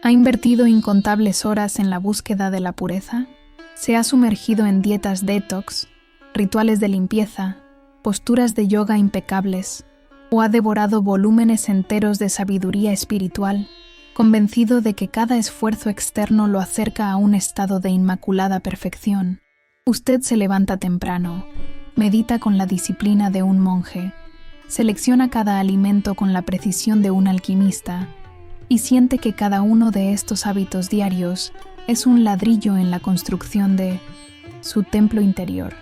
¿Ha invertido incontables horas en la búsqueda de la pureza? ¿Se ha sumergido en dietas detox, rituales de limpieza, posturas de yoga impecables, o ha devorado volúmenes enteros de sabiduría espiritual, convencido de que cada esfuerzo externo lo acerca a un estado de inmaculada perfección? Usted se levanta temprano, medita con la disciplina de un monje, selecciona cada alimento con la precisión de un alquimista y siente que cada uno de estos hábitos diarios es un ladrillo en la construcción de su templo interior.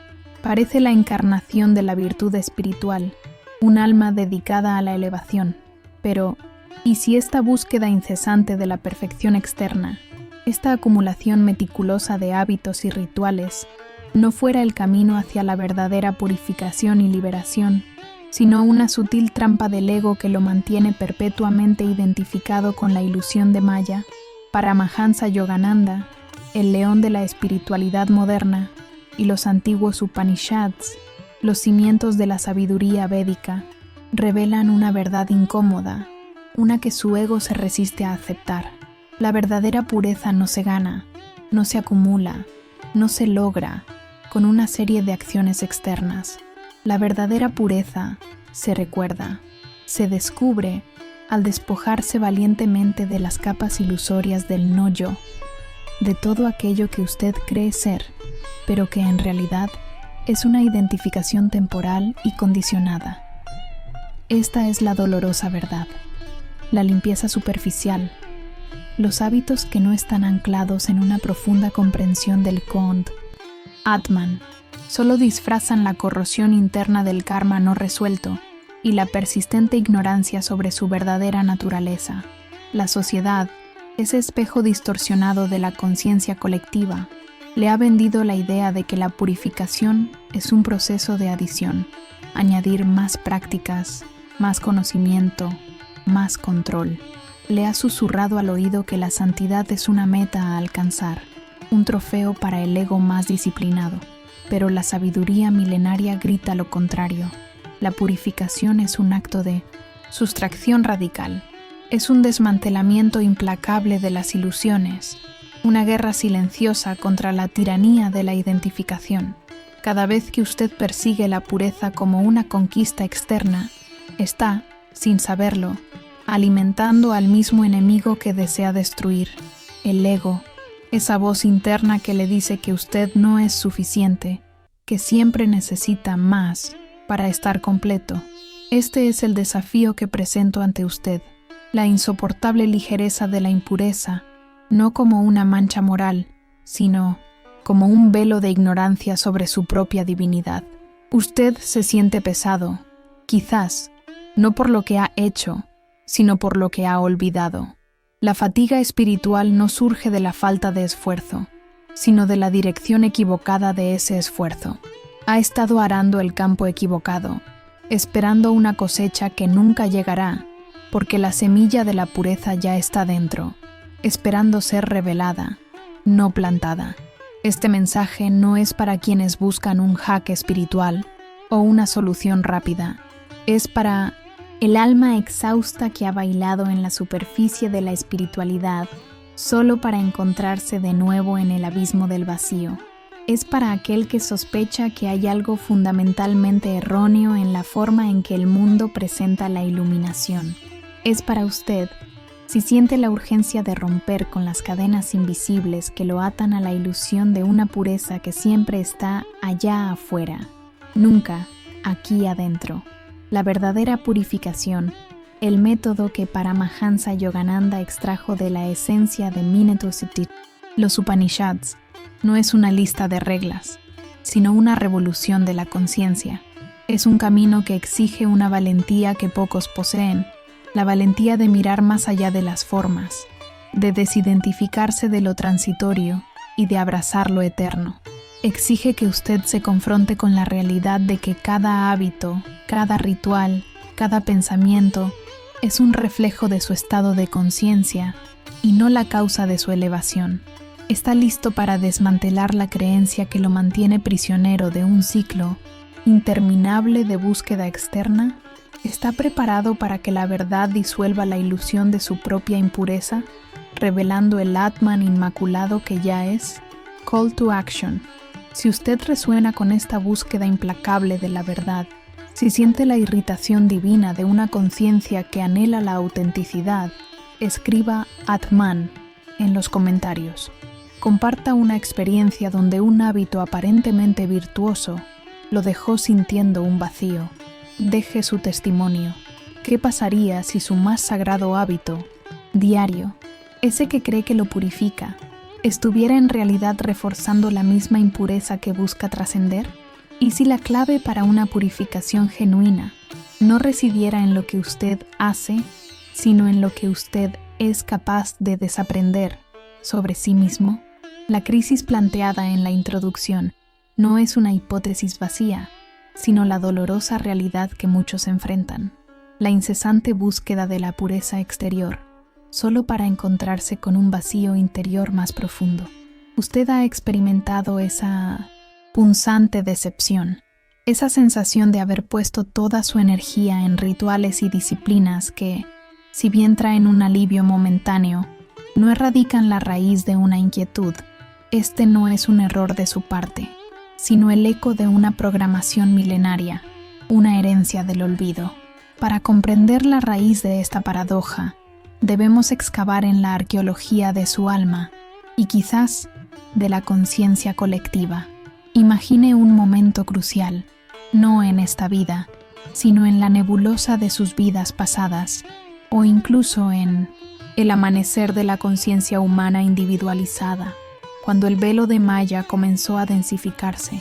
Parece la encarnación de la virtud espiritual, un alma dedicada a la elevación. Pero, ¿y si esta búsqueda incesante de la perfección externa, esta acumulación meticulosa de hábitos y rituales, no fuera el camino hacia la verdadera purificación y liberación, sino una sutil trampa del ego que lo mantiene perpetuamente identificado con la ilusión de Maya? Paramahansa Yogananda, el león de la espiritualidad moderna, y los antiguos Upanishads, los cimientos de la sabiduría védica, revelan una verdad incómoda, una que su ego se resiste a aceptar. La verdadera pureza no se gana, no se acumula, no se logra con una serie de acciones externas. La verdadera pureza se recuerda, se descubre al despojarse valientemente de las capas ilusorias del no-yo, de todo aquello que usted cree ser, pero que en realidad es una identificación temporal y condicionada. Esta es la dolorosa verdad, la limpieza superficial, los hábitos que no están anclados en una profunda comprensión del Kond, Atman, solo disfrazan la corrosión interna del karma no resuelto y la persistente ignorancia sobre su verdadera naturaleza. La sociedad, ese espejo distorsionado de la conciencia colectiva, le ha vendido la idea de que la purificación es un proceso de adición, añadir más prácticas, más conocimiento, más control. Le ha susurrado al oído que la santidad es una meta a alcanzar, un trofeo para el ego más disciplinado. Pero la sabiduría milenaria grita lo contrario. La purificación es un acto de sustracción radical. Es un desmantelamiento implacable de las ilusiones, una guerra silenciosa contra la tiranía de la identificación. Cada vez que usted persigue la pureza como una conquista externa, está, sin saberlo, alimentando al mismo enemigo que desea destruir, el ego, esa voz interna que le dice que usted no es suficiente, que siempre necesita más para estar completo. Este es el desafío que presento ante usted, la insoportable ligereza de la impureza, no como una mancha moral, sino como un velo de ignorancia sobre su propia divinidad. Usted se siente pesado, quizás, no por lo que ha hecho, sino por lo que ha olvidado. La fatiga espiritual no surge de la falta de esfuerzo, sino de la dirección equivocada de ese esfuerzo. Ha estado arando el campo equivocado, esperando una cosecha que nunca llegará, porque la semilla de la pureza ya está dentro, esperando ser revelada, no plantada. Este mensaje no es para quienes buscan un hack espiritual o una solución rápida. Es para el alma exhausta que ha bailado en la superficie de la espiritualidad solo para encontrarse de nuevo en el abismo del vacío. Es para aquel que sospecha que hay algo fundamentalmente erróneo en la forma en que el mundo presenta la iluminación. Es para usted, si siente la urgencia de romper con las cadenas invisibles que lo atan a la ilusión de una pureza que siempre está allá afuera, nunca aquí adentro. La verdadera purificación, el método que Paramahansa Yogananda extrajo de la esencia de Minetositi, los Upanishads, no es una lista de reglas, sino una revolución de la conciencia. Es un camino que exige una valentía que pocos poseen, la valentía de mirar más allá de las formas, de desidentificarse de lo transitorio y de abrazar lo eterno. Exige que usted se confronte con la realidad de que cada hábito, cada ritual, cada pensamiento es un reflejo de su estado de conciencia y no la causa de su elevación. Está listo para desmantelar la creencia que lo mantiene prisionero de un ciclo interminable de búsqueda externa. ¿Está preparado para que la verdad disuelva la ilusión de su propia impureza? revelando el Atman inmaculado que ya es. Call to action. Si usted resuena con esta búsqueda implacable de la verdad, si siente la irritación divina de una conciencia que anhela la autenticidad, escriba Atman en los comentarios. Comparta una experiencia donde un hábito aparentemente virtuoso lo dejó sintiendo un vacío. Deje su testimonio. ¿Qué pasaría si su más sagrado hábito, diario, ese que cree que lo purifica, estuviera en realidad reforzando la misma impureza que busca trascender? ¿Y si la clave para una purificación genuina no residiera en lo que usted hace, sino en lo que usted es capaz de desaprender sobre sí mismo? La crisis planteada en la introducción no es una hipótesis vacía, sino la dolorosa realidad que muchos enfrentan, la incesante búsqueda de la pureza exterior, solo para encontrarse con un vacío interior más profundo. Usted ha experimentado esa punzante decepción, esa sensación de haber puesto toda su energía en rituales y disciplinas que, si bien traen un alivio momentáneo, no erradican la raíz de una inquietud. Este no es un error de su parte, sino el eco de una programación milenaria, una herencia del olvido. Para comprender la raíz de esta paradoja, debemos excavar en la arqueología de su alma y quizás de la conciencia colectiva. Imagine un momento crucial, no en esta vida, sino en la nebulosa de sus vidas pasadas, o incluso en el amanecer de la conciencia humana individualizada, cuando el velo de Maya comenzó a densificarse.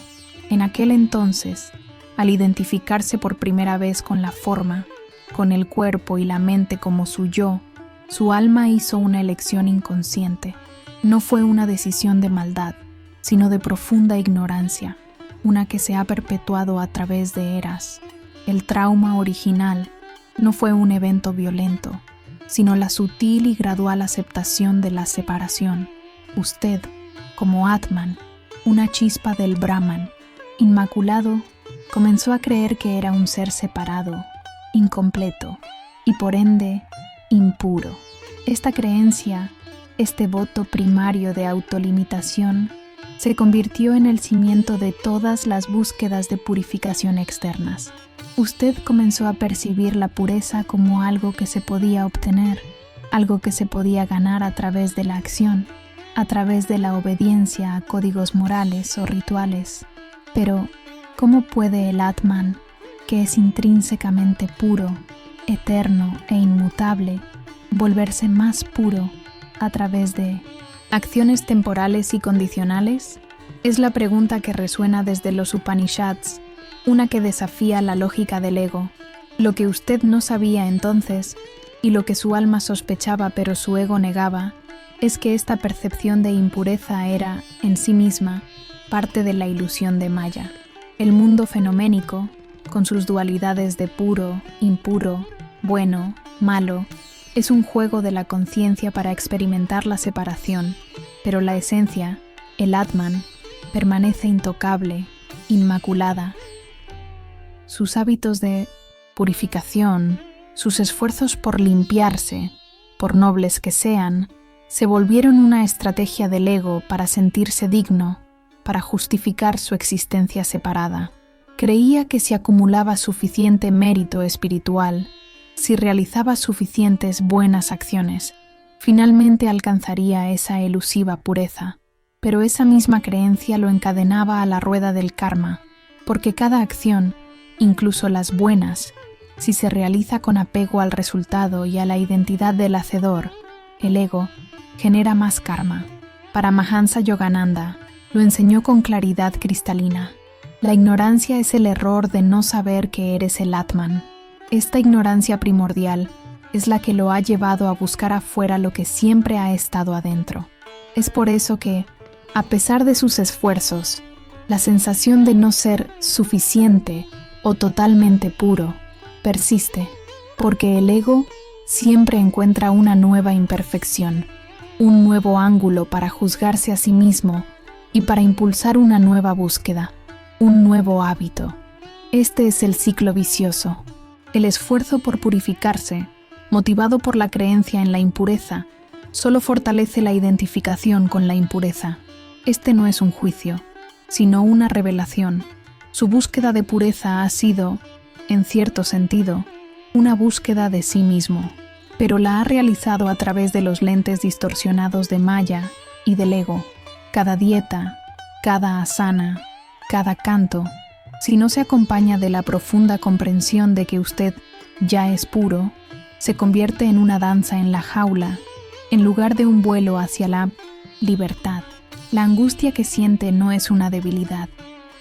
En aquel entonces, al identificarse por primera vez con la forma, con el cuerpo y la mente como su yo, su alma hizo una elección inconsciente. No fue una decisión de maldad, sino de profunda ignorancia, una que se ha perpetuado a través de eras. El trauma original no fue un evento violento, sino la sutil y gradual aceptación de la separación. Usted, como Atman, una chispa del Brahman, inmaculado, comenzó a creer que era un ser separado, incompleto y por ende impuro. Esta creencia, este voto primario de autolimitación, se convirtió en el cimiento de todas las búsquedas de purificación externas. Usted comenzó a percibir la pureza como algo que se podía obtener, algo que se podía ganar a través de la acción, a través de la obediencia a códigos morales o rituales. Pero, ¿cómo puede el Atman, que es intrínsecamente puro, eterno e inmutable, volverse más puro a través de acciones temporales y condicionales? Es la pregunta que resuena desde los Upanishads, una que desafía la lógica del ego. Lo que usted no sabía entonces, y lo que su alma sospechaba pero su ego negaba, es que esta percepción de impureza era, en sí misma, parte de la ilusión de Maya. El mundo fenoménico, con sus dualidades de puro, impuro, bueno, malo, es un juego de la conciencia para experimentar la separación, pero la esencia, el Atman, permanece intocable, inmaculada. Sus hábitos de purificación, sus esfuerzos por limpiarse, por nobles que sean, se volvieron una estrategia del ego para sentirse digno, para justificar su existencia separada. Creía que si acumulaba suficiente mérito espiritual, si realizaba suficientes buenas acciones, finalmente alcanzaría esa elusiva pureza. Pero esa misma creencia lo encadenaba a la rueda del karma, porque cada acción, incluso las buenas, si se realiza con apego al resultado y a la identidad del hacedor, el ego, genera más karma. Paramahansa Yogananda lo enseñó con claridad cristalina. La ignorancia es el error de no saber que eres el Atman. Esta ignorancia primordial es la que lo ha llevado a buscar afuera lo que siempre ha estado adentro. Es por eso que, a pesar de sus esfuerzos, la sensación de no ser suficiente o totalmente puro persiste, porque el ego siempre encuentra una nueva imperfección, un nuevo ángulo para juzgarse a sí mismo y para impulsar una nueva búsqueda, un nuevo hábito. Este es el ciclo vicioso. El esfuerzo por purificarse, motivado por la creencia en la impureza, solo fortalece la identificación con la impureza. Este no es un juicio, sino una revelación. Su búsqueda de pureza ha sido, en cierto sentido, una búsqueda de sí mismo, pero la ha realizado a través de los lentes distorsionados de Maya y del ego. Cada dieta, cada asana, cada canto, si no se acompaña de la profunda comprensión de que usted ya es puro, se convierte en una danza en la jaula, en lugar de un vuelo hacia la libertad. La angustia que siente no es una debilidad,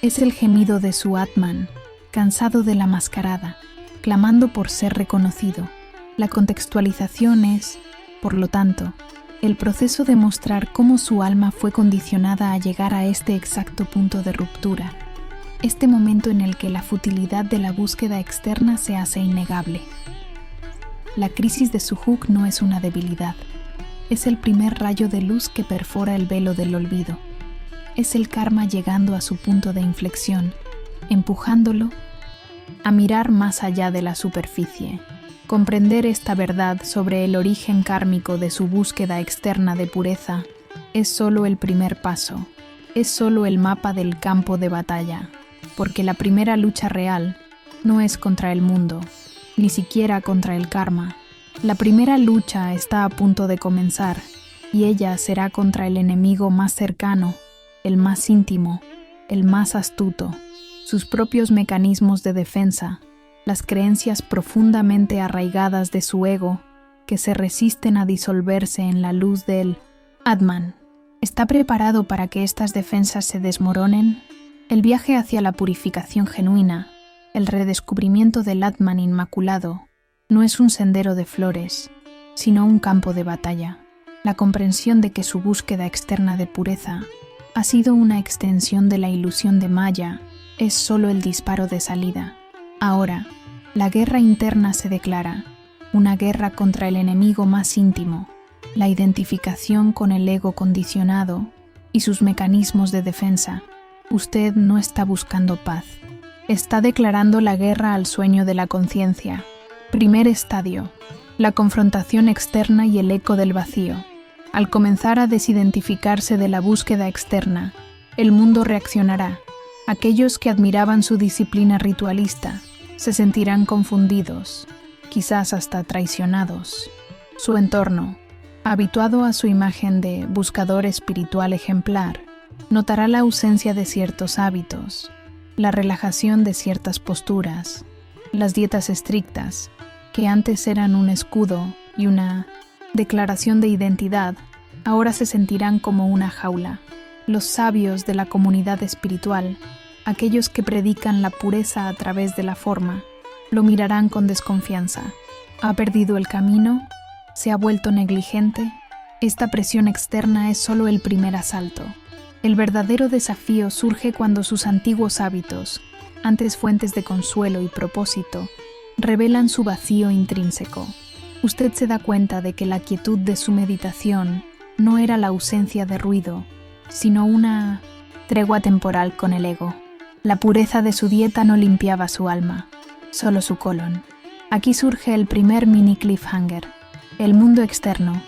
es el gemido de su Atman, cansado de la mascarada, clamando por ser reconocido. La contextualización es, por lo tanto, el proceso de mostrar cómo su alma fue condicionada a llegar a este exacto punto de ruptura, este momento en el que la futilidad de la búsqueda externa se hace innegable. La crisis de Suhuk no es una debilidad, es el primer rayo de luz que perfora el velo del olvido. Es el karma llegando a su punto de inflexión, empujándolo a mirar más allá de la superficie. Comprender esta verdad sobre el origen kármico de su búsqueda externa de pureza es solo el primer paso, es solo el mapa del campo de batalla, porque la primera lucha real no es contra el mundo, ni siquiera contra el karma. La primera lucha está a punto de comenzar, y ella será contra el enemigo más cercano, el más íntimo, el más astuto, sus propios mecanismos de defensa, las creencias profundamente arraigadas de su ego que se resisten a disolverse en la luz del Atman. ¿Está preparado para que estas defensas se desmoronen? El viaje hacia la purificación genuina, el redescubrimiento del Atman inmaculado, no es un sendero de flores, sino un campo de batalla. La comprensión de que su búsqueda externa de pureza ha sido una extensión de la ilusión de Maya es solo el disparo de salida. Ahora, la guerra interna se declara, una guerra contra el enemigo más íntimo, la identificación con el ego condicionado y sus mecanismos de defensa. Usted no está buscando paz, está declarando la guerra al sueño de la conciencia. Primer estadio, la confrontación externa y el eco del vacío. Al comenzar a desidentificarse de la búsqueda externa, el mundo reaccionará. Aquellos que admiraban su disciplina ritualista se sentirán confundidos, quizás hasta traicionados. Su entorno, habituado a su imagen de buscador espiritual ejemplar, notará la ausencia de ciertos hábitos, la relajación de ciertas posturas, las dietas estrictas, que antes eran un escudo y una declaración de identidad, ahora se sentirán como una jaula. Los sabios de la comunidad espiritual, aquellos que predican la pureza a través de la forma, lo mirarán con desconfianza. ¿Ha perdido el camino? ¿Se ha vuelto negligente? Esta presión externa es solo el primer asalto. El verdadero desafío surge cuando sus antiguos hábitos, antes fuentes de consuelo y propósito, revelan su vacío intrínseco. Usted se da cuenta de que la quietud de su meditación no era la ausencia de ruido, sino una tregua temporal con el ego. La pureza de su dieta no limpiaba su alma, solo su colon. Aquí surge el primer mini cliffhanger. El mundo externo,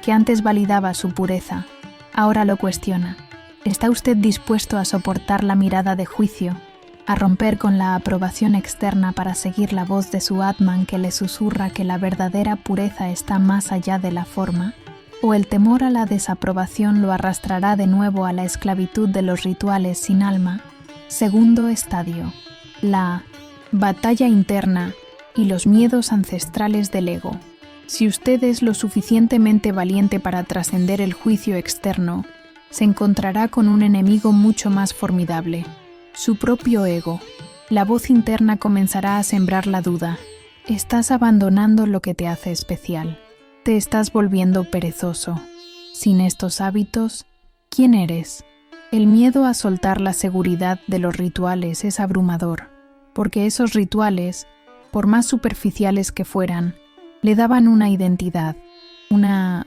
que antes validaba su pureza, ahora lo cuestiona. ¿Está usted dispuesto a soportar la mirada de juicio, a romper con la aprobación externa para seguir la voz de su Atman que le susurra que la verdadera pureza está más allá de la forma? ¿O el temor a la desaprobación lo arrastrará de nuevo a la esclavitud de los rituales sin alma? Segundo estadio, la batalla interna y los miedos ancestrales del ego. Si usted es lo suficientemente valiente para trascender el juicio externo, se encontrará con un enemigo mucho más formidable, su propio ego. La voz interna comenzará a sembrar la duda. Estás abandonando lo que te hace especial. Te estás volviendo perezoso. Sin estos hábitos, ¿quién eres? El miedo a soltar la seguridad de los rituales es abrumador, porque esos rituales, por más superficiales que fueran, le daban una identidad, una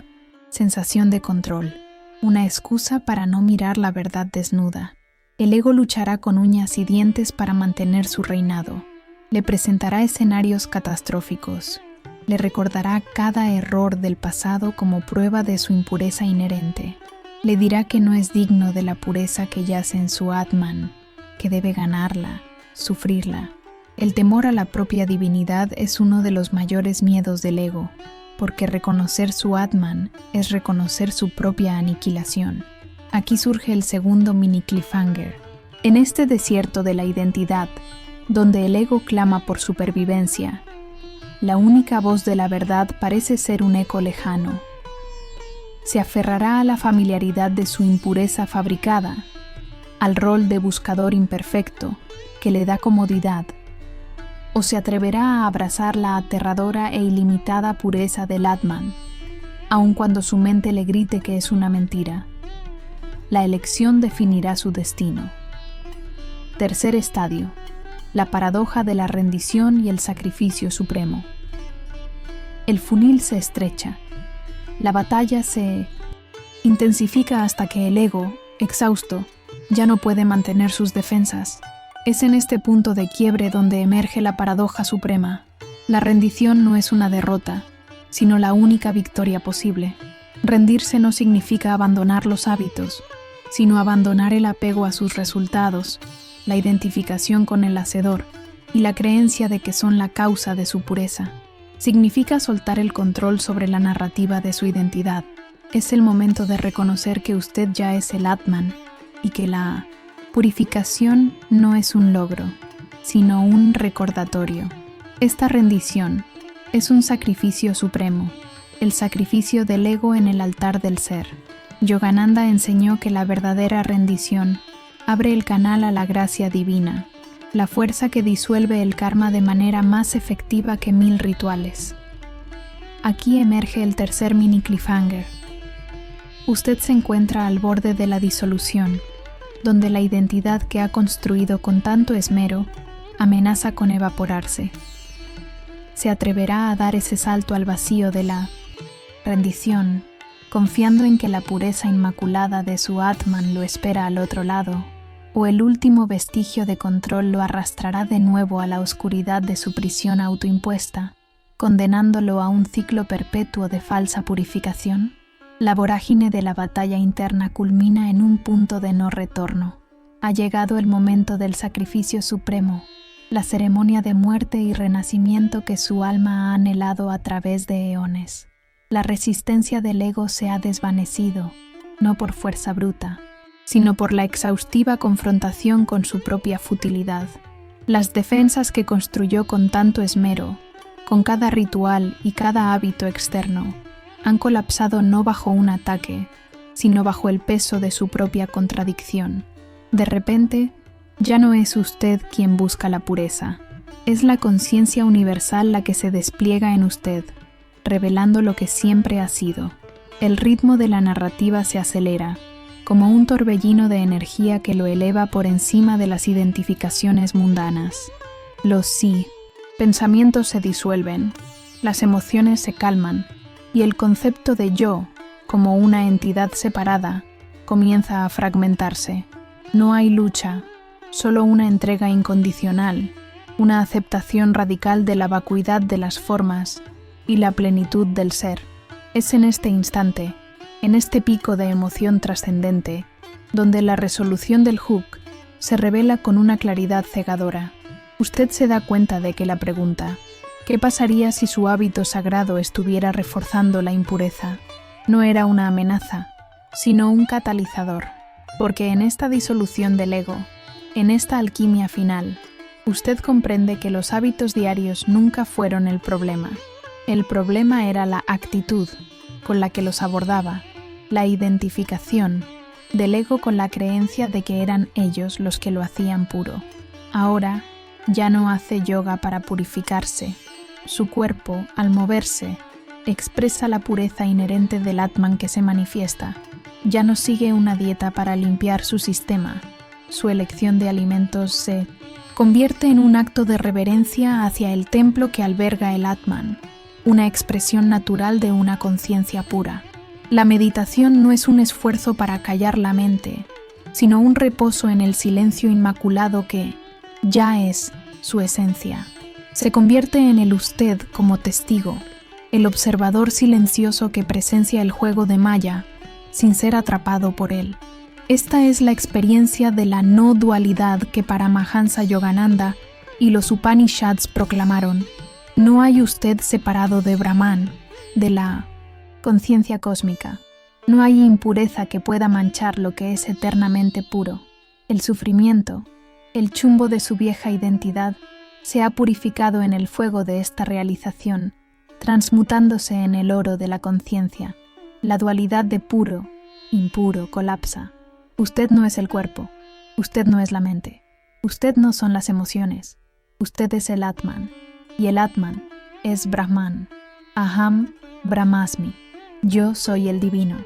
sensación de control, una excusa para no mirar la verdad desnuda. El ego luchará con uñas y dientes para mantener su reinado. Le presentará escenarios catastróficos. Le recordará cada error del pasado como prueba de su impureza inherente. Le dirá que no es digno de la pureza que yace en su Atman, que debe ganarla, sufrirla. El temor a la propia divinidad es uno de los mayores miedos del ego, porque reconocer su Atman es reconocer su propia aniquilación. Aquí surge el segundo mini cliffhanger. En este desierto de la identidad, donde el ego clama por supervivencia, la única voz de la verdad parece ser un eco lejano. Se aferrará a la familiaridad de su impureza fabricada, al rol de buscador imperfecto que le da comodidad, o se atreverá a abrazar la aterradora e ilimitada pureza del Atman, aun cuando su mente le grite que es una mentira. La elección definirá su destino. Tercer estadio: la paradoja de la rendición y el sacrificio supremo. El funil se estrecha. La batalla se intensifica hasta que el ego, exhausto, ya no puede mantener sus defensas. Es en este punto de quiebre donde emerge la paradoja suprema. La rendición no es una derrota, sino la única victoria posible. Rendirse no significa abandonar los hábitos, sino abandonar el apego a sus resultados, la identificación con el hacedor y la creencia de que son la causa de su pureza. Significa soltar el control sobre la narrativa de su identidad. Es el momento de reconocer que usted ya es el Atman y que la purificación no es un logro, sino un recordatorio. Esta rendición es un sacrificio supremo, el sacrificio del ego en el altar del ser. Yogananda enseñó que la verdadera rendición abre el canal a la gracia divina, la fuerza que disuelve el karma de manera más efectiva que 1000 rituales. Aquí emerge el tercer mini cliffhanger. Usted se encuentra al borde de la disolución, donde la identidad que ha construido con tanto esmero amenaza con evaporarse. Se atreverá a dar ese salto al vacío de la rendición, confiando en que la pureza inmaculada de su Atman lo espera al otro lado, o el último vestigio de control lo arrastrará de nuevo a la oscuridad de su prisión autoimpuesta, condenándolo a un ciclo perpetuo de falsa purificación. La vorágine de la batalla interna culmina en un punto de no retorno. Ha llegado el momento del sacrificio supremo, la ceremonia de muerte y renacimiento que su alma ha anhelado a través de eones. La resistencia del ego se ha desvanecido, no por fuerza bruta, sino por la exhaustiva confrontación con su propia futilidad. Las defensas que construyó con tanto esmero, con cada ritual y cada hábito externo, han colapsado no bajo un ataque, sino bajo el peso de su propia contradicción. De repente, ya no es usted quien busca la pureza, es la conciencia universal la que se despliega en usted, revelando lo que siempre ha sido. El ritmo de la narrativa se acelera, como un torbellino de energía que lo eleva por encima de las identificaciones mundanas. Los pensamientos se disuelven, las emociones se calman, y el concepto de yo, como una entidad separada, comienza a fragmentarse. No hay lucha, solo una entrega incondicional, una aceptación radical de la vacuidad de las formas y la plenitud del ser. Es en este instante, en este pico de emoción trascendente, donde la resolución del hook se revela con una claridad cegadora. Usted se da cuenta de que la pregunta, ¿qué pasaría si su hábito sagrado estuviera reforzando la impureza?, no era una amenaza, sino un catalizador, porque en esta disolución del ego, en esta alquimia final, usted comprende que los hábitos diarios nunca fueron el problema. El problema era la actitud con la que los abordaba, la identificación del ego con la creencia de que eran ellos los que lo hacían puro. Ahora ya no hace yoga para purificarse. Su cuerpo, al moverse, expresa la pureza inherente del Atman que se manifiesta. Ya no sigue una dieta para limpiar su sistema. Su elección de alimentos se convierte en un acto de reverencia hacia el templo que alberga el Atman, una expresión natural de una conciencia pura. La meditación no es un esfuerzo para callar la mente, sino un reposo en el silencio inmaculado que ya es su esencia. Se convierte en el usted como testigo, el observador silencioso que presencia el juego de Maya sin ser atrapado por él. Esta es la experiencia de la no dualidad que Paramahansa Yogananda y los Upanishads proclamaron. No hay usted separado de Brahman, de la conciencia cósmica. No hay impureza que pueda manchar lo que es eternamente puro. El sufrimiento, el chumbo de su vieja identidad, se ha purificado en el fuego de esta realización, transmutándose en el oro de la conciencia. La dualidad de puro, impuro, colapsa. Usted no es el cuerpo, usted no es la mente, usted no son las emociones, usted es el Atman, y el Atman es Brahman. Aham Brahmasmi, yo soy el divino.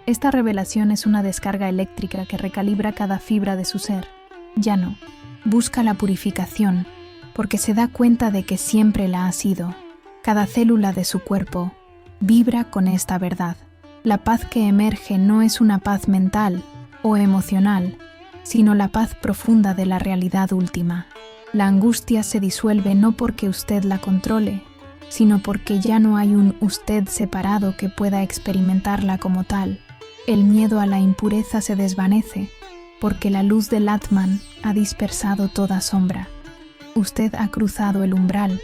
Esta revelación es una descarga eléctrica que recalibra cada fibra de su ser. Ya no, busca la purificación, porque se da cuenta de que siempre la ha sido. Cada célula de su cuerpo vibra con esta verdad. La paz que emerge no es una paz mental o emocional, sino la paz profunda de la realidad última. La angustia se disuelve no porque usted la controle, sino porque ya no hay un usted separado que pueda experimentarla como tal. El miedo a la impureza se desvanece, porque la luz del Atman ha dispersado toda sombra. Usted ha cruzado el umbral,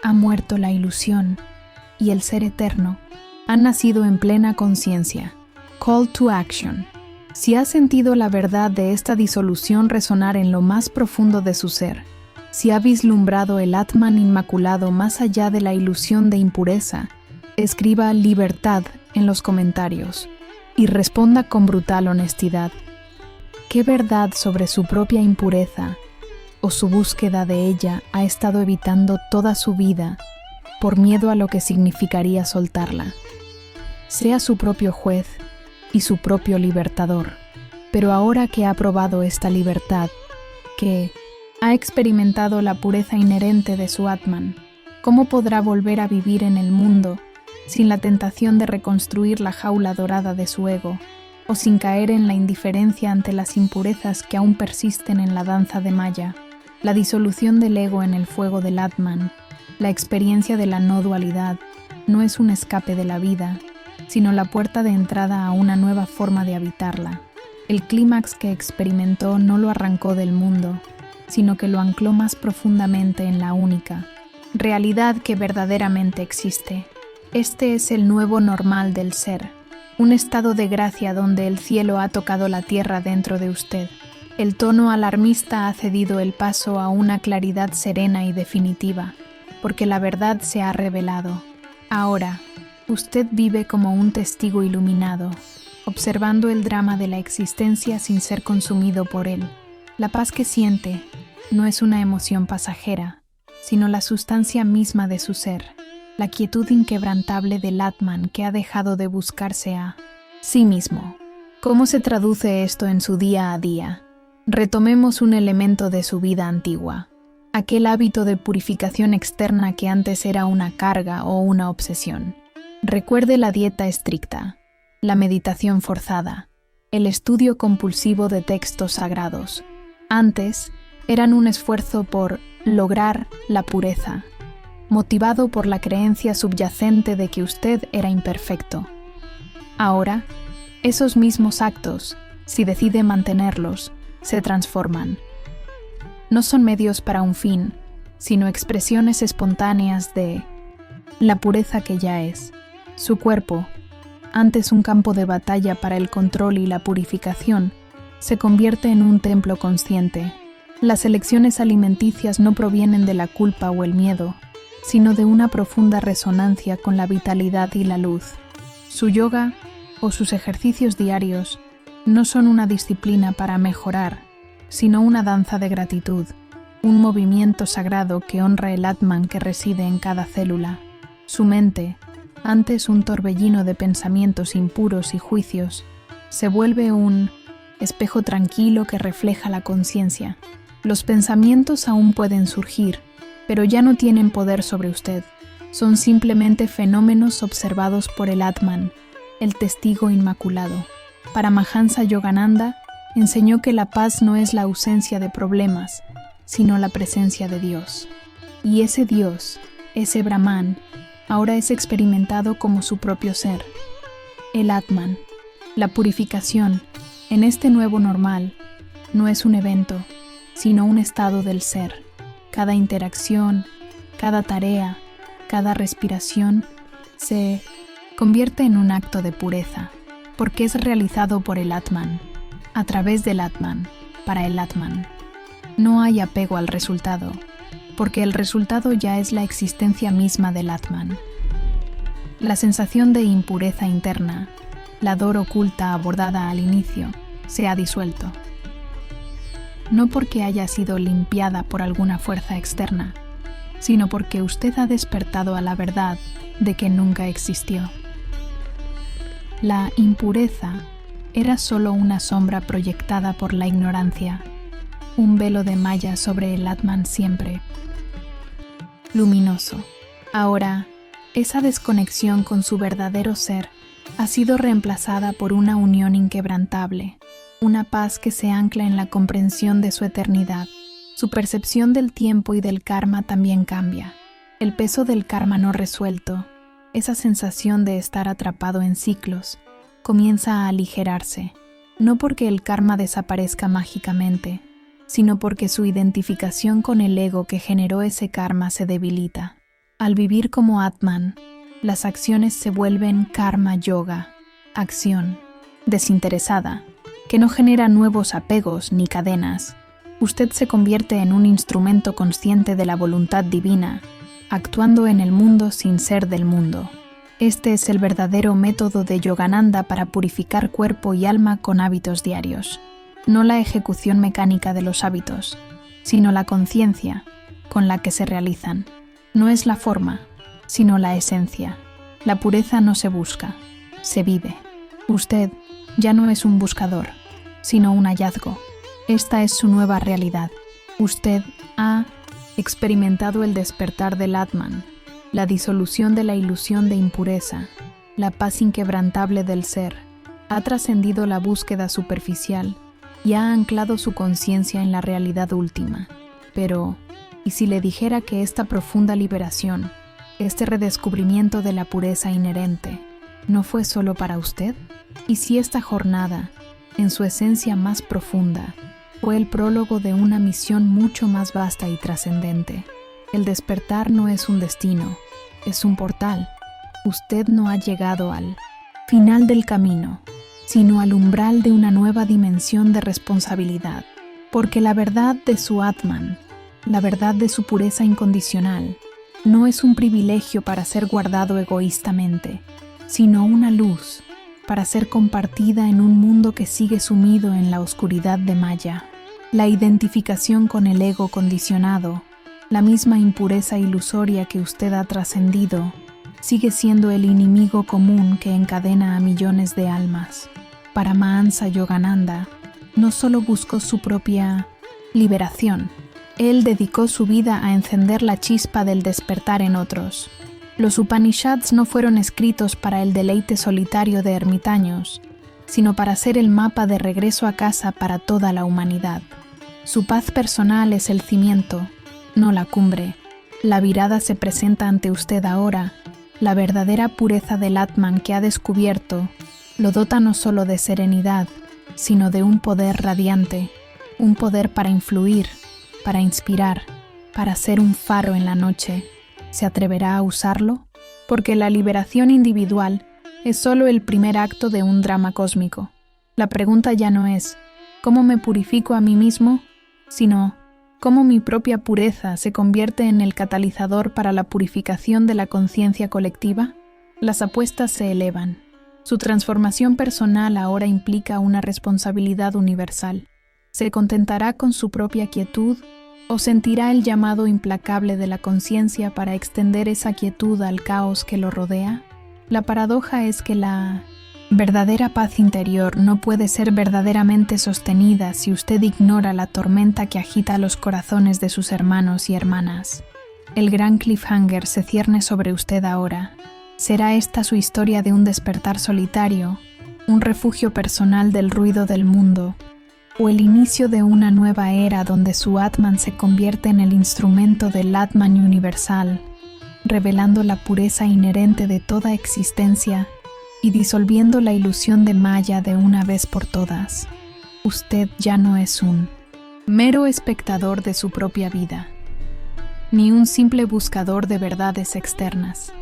ha muerto la ilusión, y el ser eterno ha nacido en plena conciencia. Call to action. Si ha sentido la verdad de esta disolución resonar en lo más profundo de su ser, si ha vislumbrado el Atman inmaculado más allá de la ilusión de impureza, escriba libertad en los comentarios y responda con brutal honestidad. ¿Qué verdad sobre su propia impureza o su búsqueda de ella ha estado evitando toda su vida por miedo a lo que significaría soltarla? Sea su propio juez y su propio libertador. Pero ahora que ha probado esta libertad, que ha experimentado la pureza inherente de su Atman, ¿cómo podrá volver a vivir en el mundo sin la tentación de reconstruir la jaula dorada de su ego, o sin caer en la indiferencia ante las impurezas que aún persisten en la danza de Maya? La disolución del ego en el fuego del Atman, la experiencia de la no dualidad, no es un escape de la vida, sino la puerta de entrada a una nueva forma de habitarla. El clímax que experimentó no lo arrancó del mundo, sino que lo ancló más profundamente en la única realidad que verdaderamente existe. Este es el nuevo normal del ser, un estado de gracia donde el cielo ha tocado la tierra dentro de usted. El tono alarmista ha cedido el paso a una claridad serena y definitiva, porque la verdad se ha revelado. Ahora, usted vive como un testigo iluminado, observando el drama de la existencia sin ser consumido por él. La paz que siente no es una emoción pasajera, sino la sustancia misma de su ser, la quietud inquebrantable del Atman que ha dejado de buscarse a sí mismo. ¿Cómo se traduce esto en su día a día? Retomemos un elemento de su vida antigua, aquel hábito de purificación externa que antes era una carga o una obsesión. Recuerde la dieta estricta, la meditación forzada, el estudio compulsivo de textos sagrados. Antes, eran un esfuerzo por lograr la pureza, motivado por la creencia subyacente de que usted era imperfecto. Ahora, esos mismos actos, si decide mantenerlos, se transforman. No son medios para un fin, sino expresiones espontáneas de la pureza que ya es. Su cuerpo, antes un campo de batalla para el control y la purificación, se convierte en un templo consciente. Las elecciones alimenticias no provienen de la culpa o el miedo, sino de una profunda resonancia con la vitalidad y la luz. Su yoga o sus ejercicios diarios no son una disciplina para mejorar, sino una danza de gratitud, un movimiento sagrado que honra el Atman que reside en cada célula. Su mente, antes un torbellino de pensamientos impuros y juicios, se vuelve un espejo tranquilo que refleja la conciencia. Los pensamientos aún pueden surgir, pero ya no tienen poder sobre usted. Son simplemente fenómenos observados por el Atman, el testigo inmaculado. Paramahansa Yogananda enseñó que la paz no es la ausencia de problemas, sino la presencia de Dios. Y ese Dios, ese Brahman, ahora es experimentado como su propio ser. El Atman, la purificación, en este nuevo normal, no es un evento, sino un estado del ser. Cada interacción, cada tarea, cada respiración se convierte en un acto de pureza, porque es realizado por el Atman, a través del Atman, para el Atman. No hay apego al resultado, porque el resultado ya es la existencia misma del Atman. La sensación de impureza interna, la dor oculta abordada al inicio, se ha disuelto. No porque haya sido limpiada por alguna fuerza externa, sino porque usted ha despertado a la verdad de que nunca existió. La impureza era solo una sombra proyectada por la ignorancia, un velo de malla sobre el Atman siempre luminoso. Ahora, esa desconexión con su verdadero ser ha sido reemplazada por una unión inquebrantable, una paz que se ancla en la comprensión de su eternidad. Su percepción del tiempo y del karma también cambia. El peso del karma no resuelto, esa sensación de estar atrapado en ciclos, comienza a aligerarse, no porque el karma desaparezca mágicamente, sino porque su identificación con el ego que generó ese karma se debilita. Al vivir como Atman, las acciones se vuelven karma yoga, acción desinteresada, que no genera nuevos apegos ni cadenas. Usted se convierte en un instrumento consciente de la voluntad divina, actuando en el mundo sin ser del mundo. Este es el verdadero método de Yogananda para purificar cuerpo y alma con hábitos diarios. No la ejecución mecánica de los hábitos, sino la conciencia con la que se realizan. No es la forma, sino la esencia. La pureza no se busca, se vive. Usted ya no es un buscador, sino un hallazgo. Esta es su nueva realidad. Usted ha experimentado el despertar del Atman, la disolución de la ilusión de impureza, la paz inquebrantable del ser. Ha trascendido la búsqueda superficial y ha anclado su conciencia en la realidad última. Pero, ¿y si le dijera que esta profunda liberación, este redescubrimiento de la pureza inherente, no fue solo para usted? ¿Y si esta jornada, en su esencia más profunda, fue el prólogo de una misión mucho más vasta y trascendente? El despertar no es un destino, es un portal. Usted no ha llegado al final del camino, sino al umbral de una nueva dimensión de responsabilidad, porque la verdad de su Atman, la verdad de su pureza incondicional, no es un privilegio para ser guardado egoístamente, sino una luz para ser compartida en un mundo que sigue sumido en la oscuridad de Maya. La identificación con el ego condicionado, la misma impureza ilusoria que usted ha trascendido, sigue siendo el enemigo común que encadena a millones de almas. Paramahansa Yogananda no solo buscó su propia liberación, él dedicó su vida a encender la chispa del despertar en otros. Los Upanishads no fueron escritos para el deleite solitario de ermitaños, sino para ser el mapa de regreso a casa para toda la humanidad. Su paz personal es el cimiento, no la cumbre. La virada se presenta ante usted ahora. La verdadera pureza del Atman que ha descubierto lo dota no solo de serenidad, sino de un poder radiante, un poder para influir, para inspirar, para ser un faro en la noche. ¿Se atreverá a usarlo? Porque la liberación individual es solo el primer acto de un drama cósmico. La pregunta ya no es ¿cómo me purifico a mí mismo?, sino ¿cómo mi propia pureza se convierte en el catalizador para la purificación de la conciencia colectiva? Las apuestas se elevan. Su transformación personal ahora implica una responsabilidad universal. ¿Se contentará con su propia quietud o sentirá el llamado implacable de la conciencia para extender esa quietud al caos que lo rodea? La paradoja es que la verdadera paz interior no puede ser verdaderamente sostenida si usted ignora la tormenta que agita los corazones de sus hermanos y hermanas. El gran cliffhanger se cierne sobre usted ahora. ¿Será esta su historia de un despertar solitario, un refugio personal del ruido del mundo, o el inicio de una nueva era donde su Atman se convierte en el instrumento del Atman universal, revelando la pureza inherente de toda existencia y disolviendo la ilusión de Maya de una vez por todas. Usted ya no es un mero espectador de su propia vida, ni un simple buscador de verdades externas.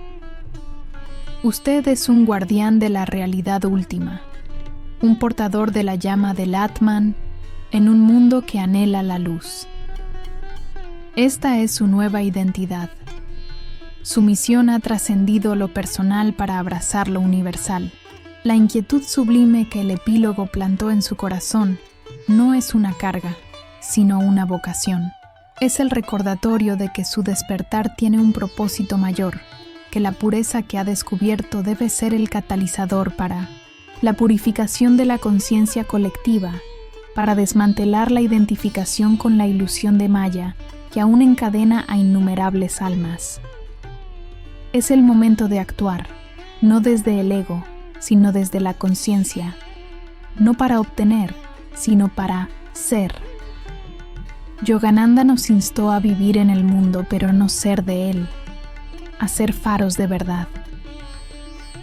Usted es un guardián de la realidad última, un portador de la llama del Atman en un mundo que anhela la luz. Esta es su nueva identidad. Su misión ha trascendido lo personal para abrazar lo universal. La inquietud sublime que el epílogo plantó en su corazón no es una carga, sino una vocación. Es el recordatorio de que su despertar tiene un propósito mayor, que la pureza que ha descubierto debe ser el catalizador para la purificación de la conciencia colectiva, para desmantelar la identificación con la ilusión de Maya que aún encadena a innumerables almas. Es el momento de actuar, no desde el ego, sino desde la conciencia, no para obtener, sino para ser. Yogananda nos instó a vivir en el mundo, pero no ser de él, a ser faros de verdad.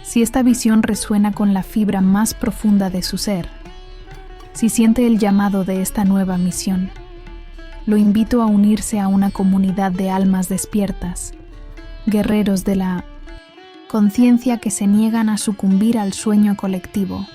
Si esta visión resuena con la fibra más profunda de su ser, si siente el llamado de esta nueva misión, lo invito a unirse a una comunidad de almas despiertas, guerreros de la conciencia que se niegan a sucumbir al sueño colectivo.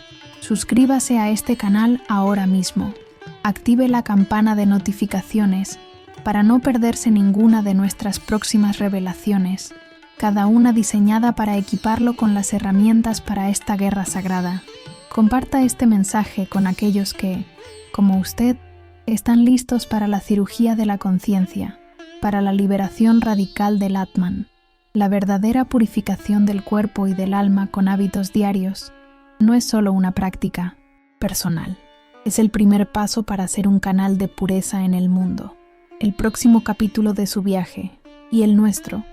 Suscríbase a este canal ahora mismo. Active la campana de notificaciones para no perderse ninguna de nuestras próximas revelaciones, cada una diseñada para equiparlo con las herramientas para esta guerra sagrada. Comparta este mensaje con aquellos que, como usted, están listos para la cirugía de la conciencia, para la liberación radical del Atman. La verdadera purificación del cuerpo y del alma con hábitos diarios no es solo una práctica personal. Es el primer paso para ser un canal de pureza en el mundo. El próximo capítulo de su viaje, y el nuestro,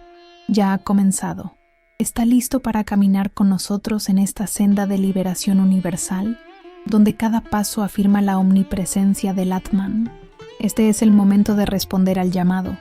ya ha comenzado. ¿Está listo para caminar con nosotros en esta senda de liberación universal, donde cada paso afirma la omnipresencia del Atman? Este es el momento de responder al llamado.